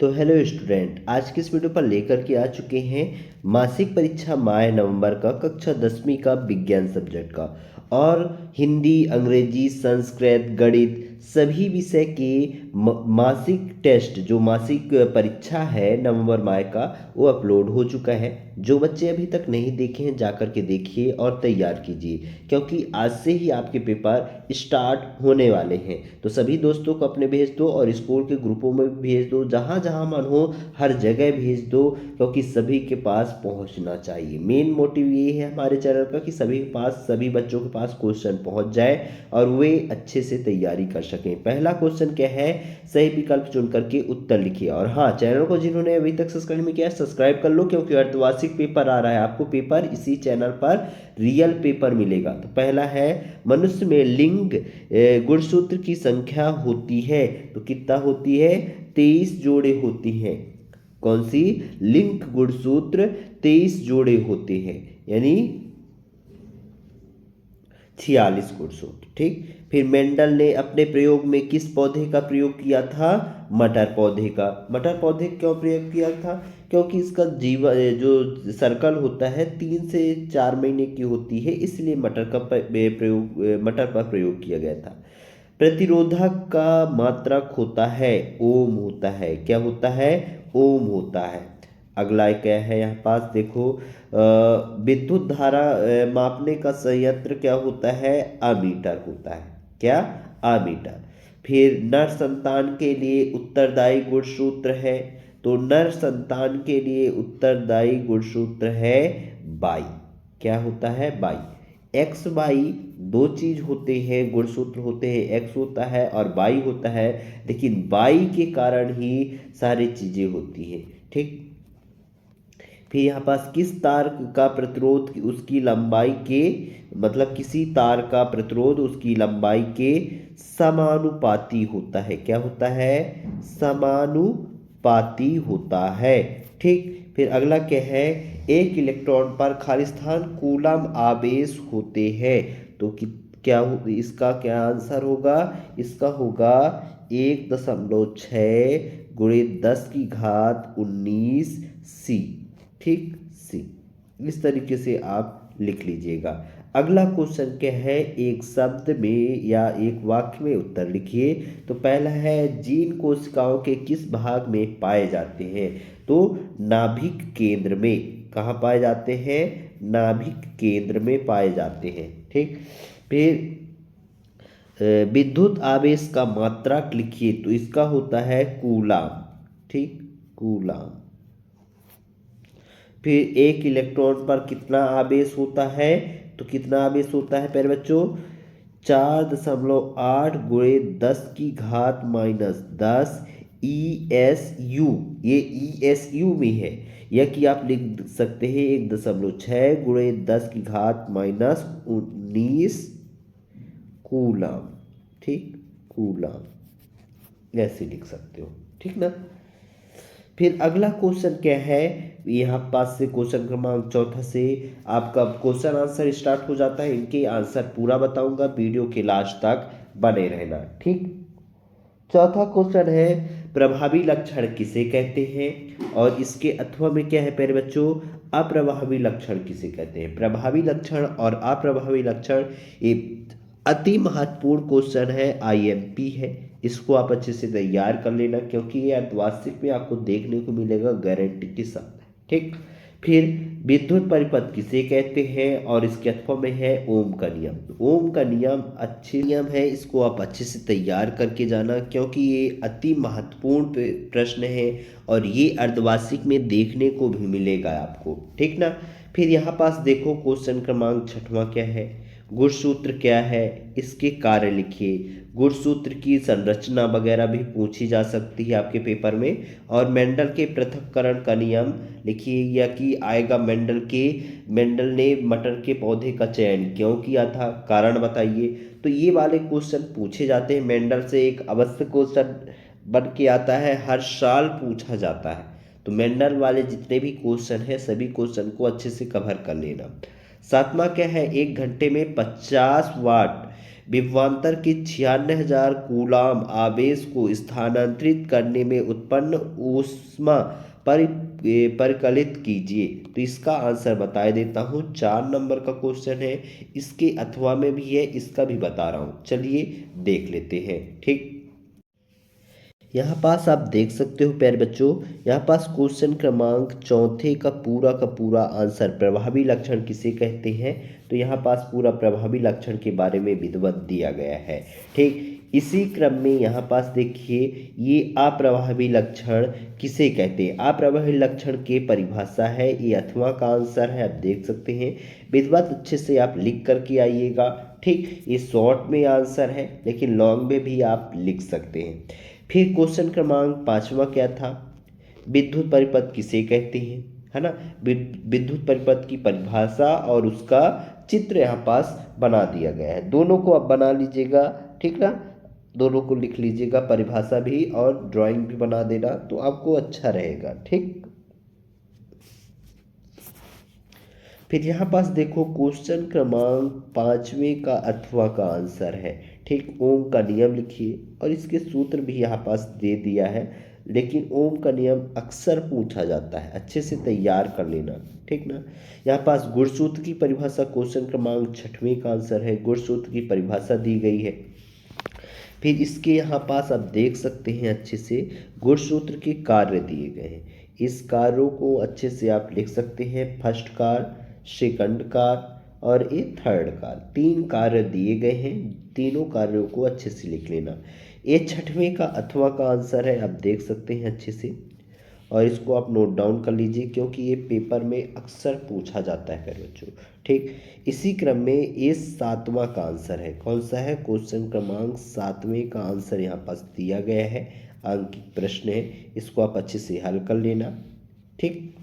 तो hello student, आज की इस वीडियो पर लेकर के आ चुके हैं मासिक परीक्षा माह नवंबर का कक्षा 10वीं का विज्ञान सब्जेक्ट का। और हिंदी, अंग्रेजी, संस्कृत, गणित सभी विषय के मासिक टेस्ट, जो मासिक परीक्षा है नवंबर माह का, वो अपलोड हो चुका है। जो बच्चे अभी तक नहीं देखे हैं जाकर के देखिए और तैयार कीजिए, क्योंकि आज से ही आपके पेपर स्टार्ट होने वाले हैं। तो सभी दोस्तों को अपने भेज दो और स्कूल के ग्रुपों में भी भेज दो, जहाँ जहाँ मन हो हर जगह भेज दो, क्योंकि सभी के पास पहुँचना चाहिए। मेन मोटिव ये है हमारे चैनल का कि सभी के पास, सभी बच्चों के पास क्वेश्चन पहुँच जाए और वे अच्छे से तैयारी कर सकें। पहला क्वेश्चन क्या है, सही विकल्प चुन करके उत्तर लिखिए। और हाँ, चैनल को जिन्होंने अभी तक सब्सक्राइब नहीं किया है सब्सक्राइब कर लो, क्योंकि अर्धवार्षिक पेपर आ रहा है। आपको पेपर इसी चैनल पर रियल पेपर मिलेगा। तो पहला है, मनुष्य में लिंग गुणसूत्र की संख्या होती है तो कितना होती है? 23 जोड़े होती हैं। कौन सी? लिंग गुणसूत्र 23 जोड़े होते हैं, यानी 46 गुणसूत्र। ठीक। फिर मेंडल ने अपने प्रयोग में किस पौधे का प्रयोग किया था? मटर पौधे का। मटर पौधे क्यों प्रयोग किया था? क्योंकि इसका जीवन, जो सर्कल होता है, 3 से 4 महीने की होती है, इसलिए मटर पर प्रयोग किया गया था। प्रतिरोधक का मात्रक होता है ओम होता है। क्या होता है? ओम होता है। अगला क्या है, यहाँ पास देखो, विद्युत धारा मापने का संयंत्र क्या होता है? अमीटर होता है। क्या? अमीटर। फिर नर संतान के लिए उत्तरदायी गुणसूत्र है, तो नर संतान के लिए उत्तरदायी गुणसूत्र है बाई। क्या होता है? बाई। एक्स बाई दो चीज होते हैं, गुणसूत्र होते हैं, एक्स होता है और बाई होता है, लेकिन बाई के कारण ही सारी चीजें होती हैं। ठीक। फिर यहाँ पास किस तार का प्रतिरोध उसकी लंबाई के, मतलब किसी तार का प्रतिरोध उसकी लंबाई के समानुपाती होता है। क्या होता है? समानुपाती होता है। ठीक। फिर अगला क्या है, एक इलेक्ट्रॉन पर खाली स्थान कूलम आवेश होते हैं, तो इसका क्या आंसर होगा? इसका होगा 1.6 × 10⁻19 सी। ठीक, सी। इस तरीके से आप लिख लीजिएगा। अगला क्वेश्चन क्या है, एक शब्द में या एक वाक्य में उत्तर लिखिए। तो पहला है, जीन कोशिकाओं के किस भाग में पाए जाते हैं? तो नाभिक केंद्र में। कहाँ पाए जाते हैं? नाभिक केंद्र में पाए जाते हैं। ठीक। फिर विद्युत आवेश का मात्रक लिखिए, तो इसका होता है कूलाम। ठीक, कूलाम। फिर एक इलेक्ट्रॉन पर कितना आवेश होता है? तो कितना आवेश होता है प्यारे बच्चों? 4.8 × 10⁻⁻10 ESU। ये ESU में है, या कि आप लिख सकते हैं 1.6 × 10⁻⁻19 कूलाम। ठीक, कूलाम ऐसे लिख सकते हो। ठीक ना। फिर अगला क्वेश्चन क्या है, यहाँ पास से क्वेश्चन क्रमांक चौथा से आपका क्वेश्चन आंसर स्टार्ट हो जाता है। इनके आंसर पूरा बताऊंगा, वीडियो के लास्ट तक बने रहना। ठीक। चौथा क्वेश्चन है, प्रभावी लक्षण किसे कहते हैं? और इसके अथवा में क्या है प्यारे बच्चों? अप्रभावी लक्षण किसे कहते हैं? प्रभावी लक्षण और अप्रभावी लक्षण ये अति महत्वपूर्ण क्वेश्चन है, IMP है। इसको आप अच्छे से तैयार कर लेना, क्योंकि ये अर्धवार्षिक में आपको देखने को मिलेगा गारंटी के साथ। ठीक। फिर विद्युत परिपथ किसे कहते हैं? और इसके अथवा में है ओम का नियम। ओम का नियम अच्छे नियम है, इसको आप अच्छे से तैयार करके जाना, क्योंकि ये अति महत्वपूर्ण प्रश्न है और ये अर्धवार्षिक में देखने को भी मिलेगा आपको। ठीक ना। फिर यहाँ पास देखो क्वेश्चन क्रमांक छठवां क्या है, गुणसूत्र क्या है, इसके कार्य लिखिए। गुणसूत्र की संरचना वगैरह भी पूछी जा सकती है आपके पेपर में। और मेंडल के पृथक्करण का नियम लिखिए, या कि आएगा मेंडल ने मटर के पौधे का चयन क्यों किया था, कारण बताइए। तो ये वाले क्वेश्चन पूछे जाते हैं मेंडल से, एक अवश्य क्वेश्चन बन के आता है, हर साल पूछा जाता है। तो मेंडल वाले जितने भी क्वेश्चन है सभी क्वेश्चन को अच्छे से कवर कर लेना। सातवां क्या है, 1 घंटे में 50 वाट विभवांतर के 96,000 कूलाम आवेश को स्थानांतरित करने में उत्पन्न ऊष्मा परिकलित कीजिए। तो इसका आंसर बता देता हूँ, 4 नंबर का क्वेश्चन है। इसके अथवा में भी है, इसका भी बता रहा हूँ, चलिए देख लेते हैं। ठीक, यहाँ पास आप देख सकते हो प्यारे बच्चों, यहाँ पास क्वेश्चन क्रमांक चौथे का पूरा आंसर प्रभावी लक्षण किसे कहते हैं। तो यहाँ पास पूरा प्रभावी लक्षण के बारे में विधिवत दिया गया है। ठीक, इसी क्रम में यहाँ पास देखिए, ये अप्रभावी लक्षण किसे कहते हैं। अप्रभावी लक्षण की परिभाषा है, ये अथवा का आंसर है, आप देख सकते हैं। विधिवत अच्छे से आप लिख करके आइएगा। ठीक, ये शॉर्ट में आंसर है, लेकिन लॉन्ग में भी आप लिख सकते हैं। फिर क्वेश्चन क्रमांक 5वां क्या था, विद्युत परिपथ किसे कहते हैं, है ना। विद्युत परिपथ की परिभाषा और उसका चित्र यहाँ पास बना दिया गया है। दोनों को आप बना लीजिएगा, ठीक ना, दोनों को लिख लीजिएगा, परिभाषा भी और ड्राइंग भी बना देना, तो आपको अच्छा रहेगा। ठीक, फिर यहाँ पास देखो क्वेश्चन क्रमांक 5वें का अथवा का आंसर है। ठीक, ओम का नियम लिखिए, और इसके सूत्र भी यहाँ पास दे दिया है, लेकिन ओम का नियम अक्सर पूछा जाता है, अच्छे से तैयार कर लेना। ठीक ना, यहाँ पास गुणसूत्र की परिभाषा क्वेश्चन क्रमांक 6वें का आंसर है, गुणसूत्र की परिभाषा दी गई है। फिर इसके यहाँ पास आप देख सकते हैं अच्छे से गुणसूत्र के कार्य दिए गए हैं। इस कार्यों को अच्छे से आप लिख सकते हैं, फर्स्ट कार्य, सेकंड कार्य और ये थर्ड कार्य, 3 कार्य दिए गए हैं। तीनों कार्यों को अच्छे से लिख लेना। ये 6वें का अथवा का आंसर है, आप देख सकते हैं अच्छे से, और इसको आप नोट डाउन कर लीजिए, क्योंकि ये पेपर में अक्सर पूछा जाता है प्यारे बच्चों। ठीक, इसी क्रम में ये 7वां का आंसर है, कौन सा है, क्वेश्चन क्रमांक 7वें का आंसर यहाँ पास दिया गया है, अंकित प्रश्न है, इसको आप अच्छे से हल कर लेना। ठीक,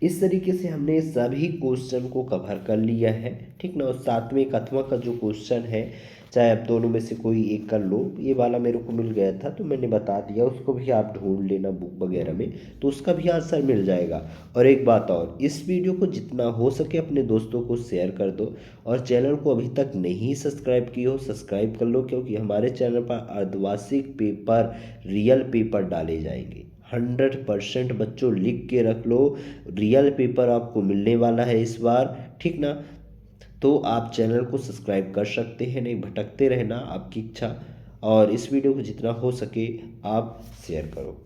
इस तरीके से हमने सभी क्वेश्चन को कवर कर लिया है। ठीक ना, और 7वें कथवा का जो क्वेश्चन है, चाहे आप दोनों में से कोई एक कर लो, ये वाला मेरे को मिल गया था तो मैंने बता दिया, उसको भी आप ढूंढ लेना बुक वगैरह में, तो उसका भी आंसर मिल जाएगा। और एक बात और, इस वीडियो को जितना हो सके अपने दोस्तों को शेयर कर दो, और चैनल को अभी तक नहीं सब्सक्राइब की हो सब्सक्राइब कर लो, क्योंकि हमारे चैनल पर अर्धवार्षिक पेपर, रियल पेपर डाले जाएंगे। 100% बच्चों लिख के रख लो, रियल पेपर आपको मिलने वाला है इस बार। ठीक ना, तो आप चैनल को सब्सक्राइब कर सकते हैं, नहीं भटकते रहना, आपकी इच्छा। और इस वीडियो को जितना हो सके आप शेयर करो।